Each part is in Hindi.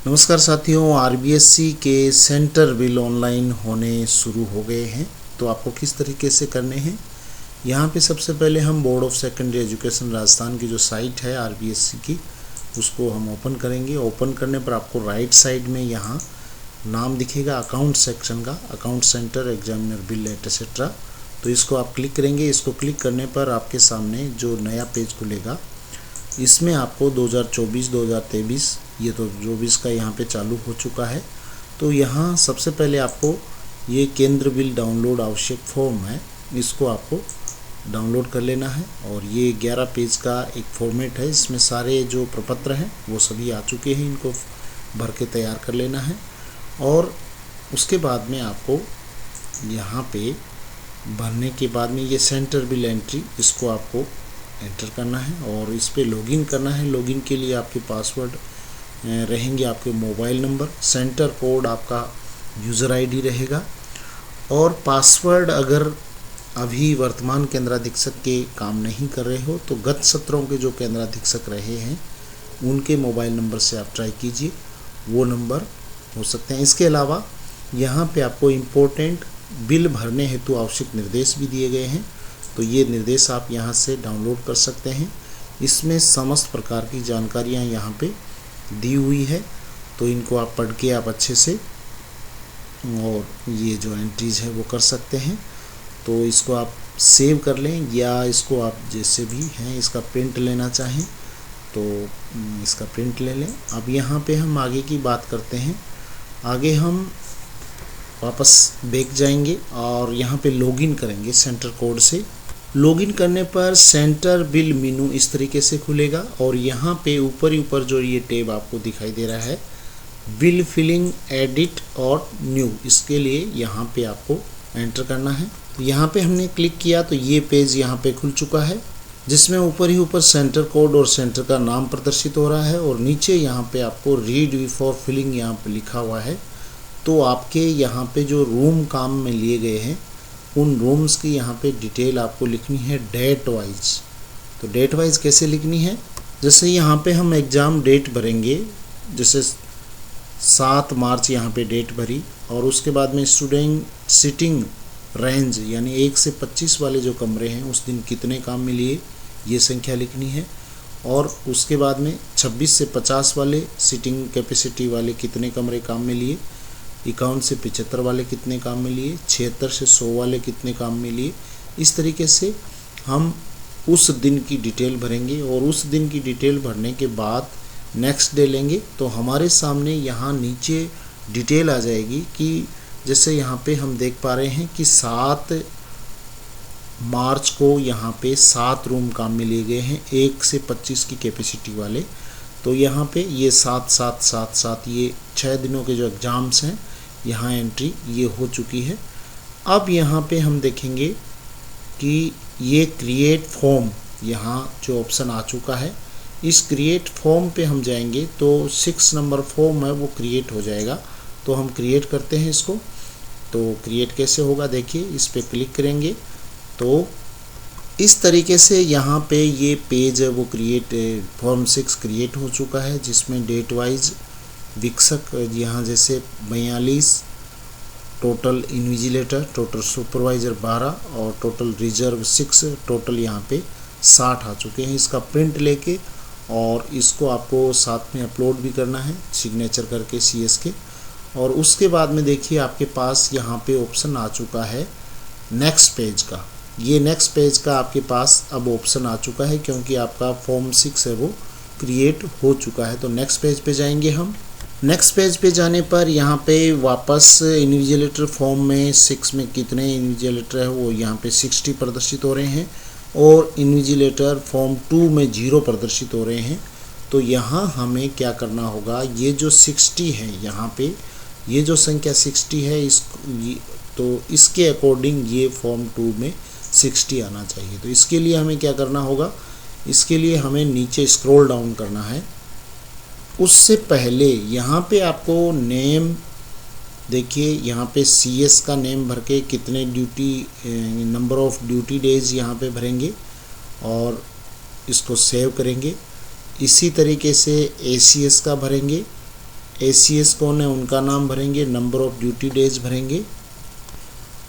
नमस्कार साथियों, आरबीएससी के सेंटर बिल ऑनलाइन होने शुरू हो गए हैं। तो आपको किस तरीके से करने हैं, यहाँ पे सबसे पहले हम board of secondary education Rajasthan की जो साइट है आरबीएससी की, उसको हम ओपन करेंगे। ओपन करने पर आपको राइट साइड में यहाँ नाम दिखेगा अकाउंट सेक्शन का, account centre examiner bill etcetera. तो इसको आप क्लिक करेंगे। इसको क्लिक करने पर आपके सामने जो नया पेज खुलेगा, इसमें आपको 2024-2023 ये तो 24 का यहाँ पे चालू हो चुका है। तो यहाँ सबसे पहले आपको ये केंद्र बिल डाउनलोड आवश्यक फॉर्म है, इसको आपको डाउनलोड कर लेना है। और ये 11 पेज का एक फॉर्मेट है, इसमें सारे जो प्रपत्र हैं वो सभी आ चुके हैं, इनको भर के तैयार कर लेना है। और उसके बाद में आपको यहाँ पे भरने के बाद में ये सेंटर बिल एंट्री, इसको आपको एंटर करना है और इस पे लॉगिन करना है। लॉगिन के लिए आपके पासवर्ड रहेंगे, आपके मोबाइल नंबर, सेंटर कोड आपका यूज़र आईडी रहेगा। और पासवर्ड अगर अभी वर्तमान केंद्राधीक्षक के काम नहीं कर रहे हो तो गत सत्रों के जो केंद्राधीक्षक रहे हैं उनके मोबाइल नंबर से आप ट्राई कीजिए, वो नंबर हो सकते हैं। इसके अलावा यहाँ पे आपको इम्पोर्टेंट बिल भरने हेतु आवश्यक निर्देश भी दिए गए हैं, तो ये निर्देश आप यहाँ से डाउनलोड कर सकते हैं। इसमें समस्त प्रकार की जानकारियाँ यहाँ पे दी हुई है, तो इनको आप पढ़ के आप अच्छे से और ये जो एंट्रीज है वो कर सकते हैं। तो इसको आप सेव कर लें या इसको आप जैसे भी हैं इसका प्रिंट लेना चाहें तो इसका प्रिंट ले लें। अब यहाँ पे हम आगे की बात करते हैं। आगे हम वापस बैक जाएंगे और यहाँ पे लॉगिन करेंगे सेंटर कोड से। लॉगिन करने पर सेंटर बिल मेनू इस तरीके से खुलेगा और यहाँ पे ऊपर ही ऊपर जो ये टैब आपको दिखाई दे रहा है बिल फिलिंग, एडिट और न्यू, इसके लिए यहाँ पे आपको एंटर करना है। तो यहाँ पे हमने क्लिक किया तो ये पेज यहाँ पे खुल चुका है, जिसमें ऊपर ही ऊपर सेंटर कोड और सेंटर का नाम प्रदर्शित हो रहा है और नीचे यहाँ पे आपको रीड बिफोर फिलिंग यहाँ पे लिखा हुआ है। तो आपके यहाँ पे जो रूम काम में लिए गए हैं उन रूम्स की यहाँ पे डिटेल आपको लिखनी है डेट वाइज। तो डेट वाइज कैसे लिखनी है, जैसे यहाँ पे हम एग्ज़ाम डेट भरेंगे, जैसे 7 मार्च यहाँ पे डेट भरी और उसके बाद में स्टूडेंट सिटिंग रेंज यानी 1 से 25 वाले जो कमरे हैं उस दिन कितने काम में लिए ये संख्या लिखनी है। और उसके बाद में 26 से 50 वाले सिटिंग कैपेसिटी वाले कितने कमरे काम में लिए, 51 से 75 वाले कितने काम में लिए, 76 से 100 वाले कितने काम में लिए। इस तरीके से हम उस दिन की डिटेल भरेंगे और उस दिन की डिटेल भरने के बाद नेक्स्ट डे लेंगे तो हमारे सामने यहाँ नीचे डिटेल आ जाएगी कि जैसे यहाँ पे हम देख पा रहे हैं कि 7 मार्च को यहाँ पे 7 रूम काम में लिए गए हैं 1 से 25 की कैपेसिटी वाले। तो यहाँ पे ये 7 ये 6 दिनों के जो एग्ज़ाम्स हैं यहाँ एंट्री ये हो चुकी है। अब यहाँ पे हम देखेंगे कि ये क्रिएट फॉर्म यहाँ जो ऑप्शन आ चुका है, इस क्रिएट फॉर्म पे हम जाएंगे तो 6 नंबर फॉर्म है वो क्रिएट हो जाएगा। तो हम क्रिएट करते हैं इसको। तो क्रिएट कैसे होगा देखिए, इस पे क्लिक करेंगे तो इस तरीके से यहाँ पे ये पेज है वो क्रिएट फॉर्म 6 क्रिएट हो चुका है, जिसमें डेट वाइज विक्षक यहाँ जैसे 42, टोटल इन्विजिलेटर, टोटल सुपरवाइज़र 12 और टोटल रिजर्व 6, टोटल यहाँ पे 60 आ चुके हैं। इसका प्रिंट लेके और इसको आपको साथ में अपलोड भी करना है सिग्नेचर करके CS के। और उसके बाद में देखिए आपके पास यहाँ पे ऑप्शन आ चुका है नेक्स्ट पेज का। ये नेक्स्ट पेज का आपके पास अब ऑप्शन आ चुका है क्योंकि आपका फॉर्म 6 है वो क्रिएट हो चुका है। तो नेक्स्ट पेज पे जाएंगे हम। नेक्स्ट पेज पे जाने पर यहाँ पे वापस इन्विजिलेटर फॉर्म में 6 में कितने इन्विजिलेटर है वो यहाँ पे 60 प्रदर्शित हो रहे हैं और इन्विजिलेटर फॉर्म 2 में 0 प्रदर्शित हो रहे हैं। तो यहाँ हमें क्या करना होगा, ये जो 60 है यहाँ पे ये जो संख्या 60 है तो इसके अकॉर्डिंग ये फॉर्म 2 में 60 आना चाहिए। तो इसके लिए हमें क्या करना होगा, इसके लिए हमें नीचे स्क्रॉल डाउन करना है। उससे पहले यहाँ पे आपको नेम देखिए, यहाँ पे CS का नेम भर के कितने duty number of duty days यहाँ पे भरेंगे और इसको सेव करेंगे। इसी तरीके से ACS का भरेंगे ACS कौन है उनका नाम भरेंगे, नंबर ऑफ ड्यूटी डेज भरेंगे।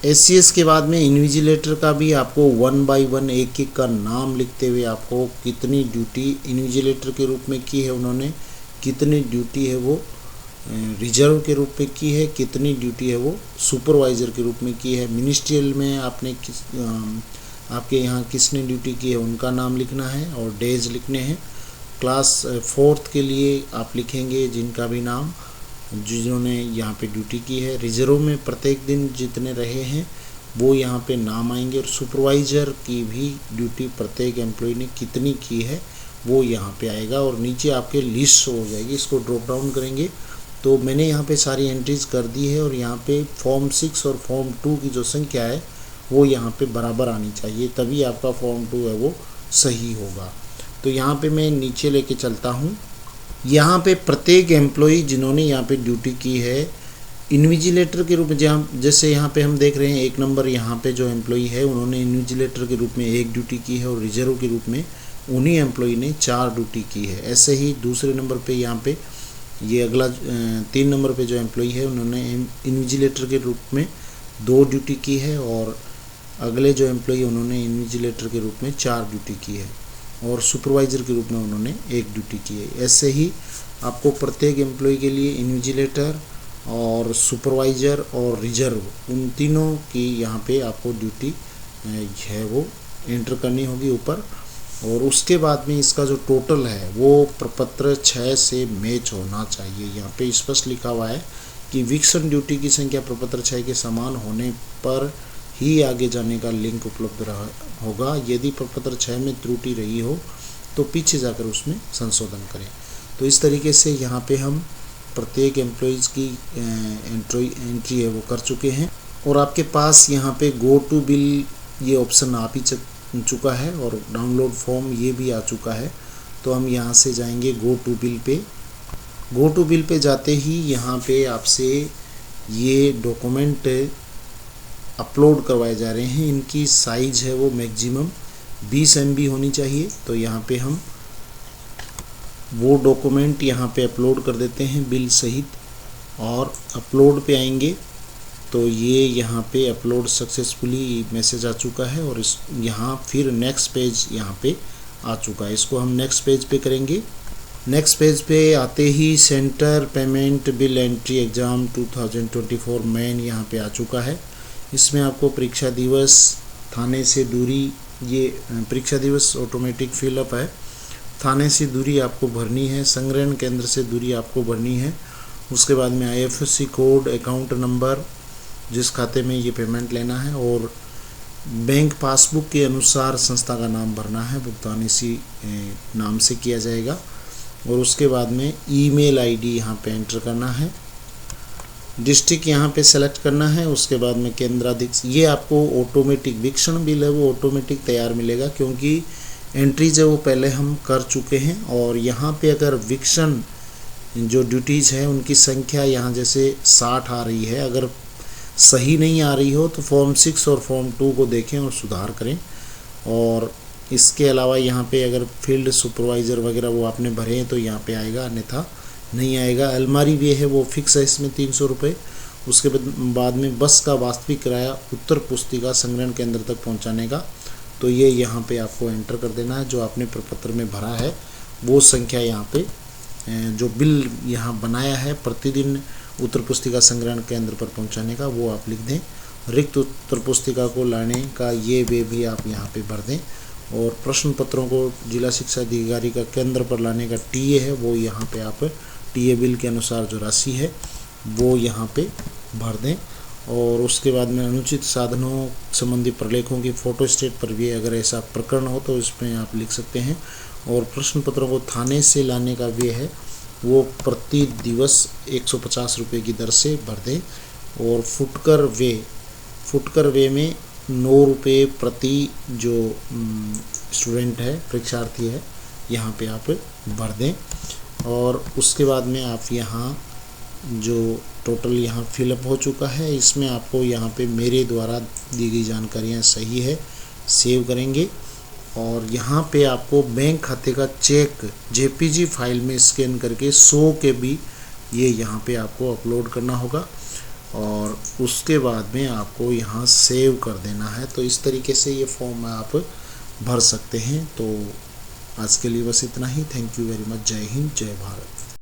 ACS के बाद में इन्विजिलेटर का भी आपको 1 बाय 1 एक एक का नाम लिखते हुए आपको कितनी ड्यूटी इन्विजिलेटर के रूप में की है उन्होंने, कितनी ड्यूटी है वो रिजर्व के रूप में की है, कितनी ड्यूटी है वो सुपरवाइज़र के रूप में की है, मिनिस्ट्रियल में आपने आपके यहाँ किसने ड्यूटी की है उनका नाम लिखना है और डेज लिखने हैं। क्लास 4th के लिए आप लिखेंगे जिनका भी नाम जिन्होंने यहाँ पे ड्यूटी की है। रिजर्व में प्रत्येक दिन जितने रहे हैं वो यहाँ पे नाम आएंगे और सुपरवाइज़र की भी ड्यूटी प्रत्येक एम्प्लॉय ने कितनी की है वो यहाँ पे आएगा और नीचे आपके लिस्ट हो जाएगी। इसको ड्रॉप डाउन करेंगे तो मैंने यहाँ पे सारी एंट्रीज कर दी है और यहाँ पे फॉर्म 6 और फॉर्म 2 की जो संख्या है वो यहाँ पे बराबर आनी चाहिए, तभी आपका फॉर्म 2 है वो सही होगा। तो यहाँ पे मैं नीचे लेके चलता हूँ। यहाँ पे प्रत्येक एम्प्लॉई जिन्होंने यहाँ पे ड्यूटी की है इन्विजिलेटर के रूप में, जैसे यहाँ पे हम देख रहे हैं 1 नंबर यहाँ पे जो एम्प्लॉई है उन्होंने इन्विजिलेटर के रूप में 1 ड्यूटी की है और रिजर्व के रूप में उन्हीं एम्प्लॉई ने 4 ड्यूटी की है। ऐसे ही दूसरे नंबर पे यहाँ पे ये अगला 3 नंबर पे जो एम्प्लॉई है उन्होंने इन्विजिलेटर के रूप में 2 ड्यूटी की है और अगले जो एम्प्लॉई उन्होंने इन्विजिलेटर के रूप में 4 ड्यूटी की है और सुपरवाइज़र के रूप में उन्होंने 1 ड्यूटी की है। ऐसे ही आपको प्रत्येक एम्प्लॉय के लिए इन्विजिलेटर और सुपरवाइज़र और रिजर्व उन तीनों की यहाँ पे आपको ड्यूटी है वो एंटर करनी होगी ऊपर और उसके बाद में इसका जो टोटल है वो प्रपत्र 6 से मैच होना चाहिए। यहाँ पे स्पष्ट लिखा हुआ है कि विक्सन ड्यूटी की संख्या प्रपत्र 6 के समान होने पर ही आगे जाने का लिंक उपलब्ध होगा। यदि प्रपत्र 6 में त्रुटि रही हो तो पीछे जाकर उसमें संशोधन करें। तो इस तरीके से यहाँ पे हम प्रत्येक एम्प्लॉइज़ की एंट्री है वो कर चुके हैं और आपके पास यहाँ पे गो टू बिल ये ऑप्शन आ भी चुका है और डाउनलोड फॉर्म ये भी आ चुका है। तो हम यहाँ से जाएंगे go to bill pay. Go to bill pay जाते ही यहाँ पे आपसे ये डॉक्यूमेंट अपलोड करवाए जा रहे हैं। इनकी साइज़ है वो मैक्सिमम 20 MB होनी चाहिए। तो यहाँ पे हम वो डॉक्यूमेंट यहाँ पे अपलोड कर देते हैं बिल सहित और अपलोड पे आएंगे तो ये यहाँ पे अपलोड सक्सेसफुली मैसेज आ चुका है और इस यहाँ फिर नेक्स्ट पेज यहाँ पे आ चुका है। इसको हम नेक्स्ट पेज पे करेंगे। नेक्स्ट पेज पे आते ही centre payment bill entry exam 2024 मेन यहाँ पे आ चुका है। इसमें आपको परीक्षा दिवस, थाने से दूरी, ये परीक्षा दिवस ऑटोमेटिक फिलअप है, थाने से दूरी आपको भरनी है, संग्रहण केंद्र से दूरी आपको भरनी है। उसके बाद में IFSC कोड, अकाउंट नंबर जिस खाते में ये पेमेंट लेना है और बैंक पासबुक के अनुसार संस्था का नाम भरना है। भुगतान इसी नाम से किया जाएगा और उसके बाद में ईमेल ID यहाँ पे एंटर करना है। डिस्ट्रिक्ट यहाँ पे सेलेक्ट करना है। उसके बाद में केंद्राधिक, ये आपको ऑटोमेटिक विक्सन बिल है वो ऑटोमेटिक तैयार मिलेगा क्योंकि एंट्रीज है वो पहले हम कर चुके हैं। और यहाँ पे अगर विक्सन जो ड्यूटीज़ हैं उनकी संख्या यहाँ जैसे 60 आ रही है, अगर सही नहीं आ रही हो तो फॉर्म 6 और फॉर्म 2 को देखें और सुधार करें। और इसके अलावा यहाँ पे अगर फील्ड सुपरवाइज़र वगैरह वो आपने भरे हैं तो यहाँ पे आएगा, अन्यथा नहीं आएगा। अलमारी वे है वो फिक्स है इसमें 300 रुपये। उसके बाद में बस का वास्तविक किराया उत्तर पुस्तिका संग्रहण केंद्र तक पहुँचाने का, तो ये यहाँ पे आपको एंटर कर देना है। जो आपने प्रपत्र में भरा है वो संख्या यहाँ पे जो बिल यहाँ बनाया है प्रतिदिन उत्तर पुस्तिका संग्रहण केंद्र पर पहुँचाने का वो आप लिख दें। रिक्त उत्तर पुस्तिका को लाने का ये वे भी आप यहाँ पे भर दें और प्रश्न पत्रों को जिला शिक्षा अधिकारी का केंद्र पर लाने का TA है वो यहाँ पे आप TA बिल के अनुसार जो राशि है वो यहाँ पे भर दें। और उसके बाद में अनुचित साधनों संबंधी प्रलेखों की फोटोस्टेट पर भी अगर ऐसा प्रकरण हो तो इसमें आप लिख सकते हैं। और प्रश्न पत्रों को थाने से लाने का व्यय है वो प्रति दिवस 150 रुपये की दर से भर दें। और फुटकर वे में 9 रुपये प्रति जो स्टूडेंट है, परीक्षार्थी है, यहाँ पे आप भर दें। और उसके बाद में आप यहाँ जो टोटल यहाँ फिलअप हो चुका है इसमें आपको यहाँ पे मेरे द्वारा दी गई जानकारियाँ सही है सेव करेंगे। और यहाँ पे आपको बैंक खाते का चेक JPG फाइल में स्कैन करके 100 KB ये यहाँ पे आपको अपलोड करना होगा और उसके बाद में आपको यहाँ सेव कर देना है। तो इस तरीके से ये फॉर्म आप भर सकते हैं। तो आज के लिए बस इतना ही। Thank you very much. जय हिंद, जय भारत।